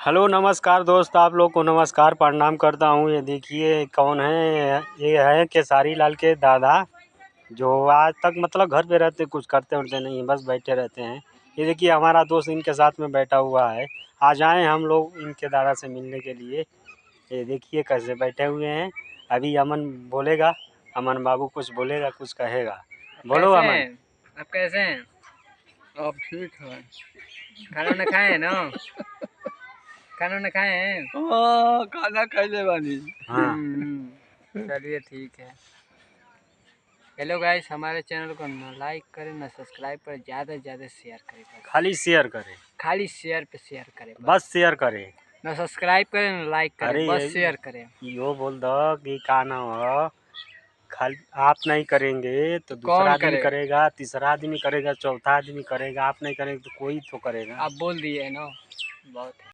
Hello नमस्कार दोस्त, आप लोग को नमस्कार प्रणाम करता हूँ। ये देखिए कौन है, ये है केसारी लाल के दादा, जो आज तक मतलब घर पे रहते, कुछ करते उरते नहीं हैं, बस बैठे रहते हैं। ये देखिए हमारा दोस्त इनके साथ में बैठा हुआ है। आज आए हम लोग इनके दादा से मिलने के लिए। ये देखिए कैसे बैठे हुए हैं। अभी अमन बोलेगा, अमन बाबू कुछ बोलेगा, कुछ कहेगा। बोलो कैसे अमन। हैं आप? कैसे हैं? अब ठीक है। खाना वाना खाए हैं ना? खाना वाना खाए हैं? हाँ, खाना खैले बानी। हाँ चलिए ठीक है। हेलो गाइस, हमारे चैनल को ना लाइक करें ना सब्सक्राइब करें, ज़्यादा से ज़्यादा शेयर करें। बस खाली शेयर करें, खाली शेयर पे शेयर करें, बस शेयर करें। ना सब्सक्राइब करें ना लाइक करें, अरे बस शेयर करें। यो बोल दो कि का नाम हो, खाली आप नहीं करेंगे तो दूसरा कौन आदमी करेगा? करेगा, तीसरा आदमी करेगा, चौथा आदमी करेगा। आप नहीं करेंगे तो कोई तो करेगा। आप बोल दिए ना, बहुत है।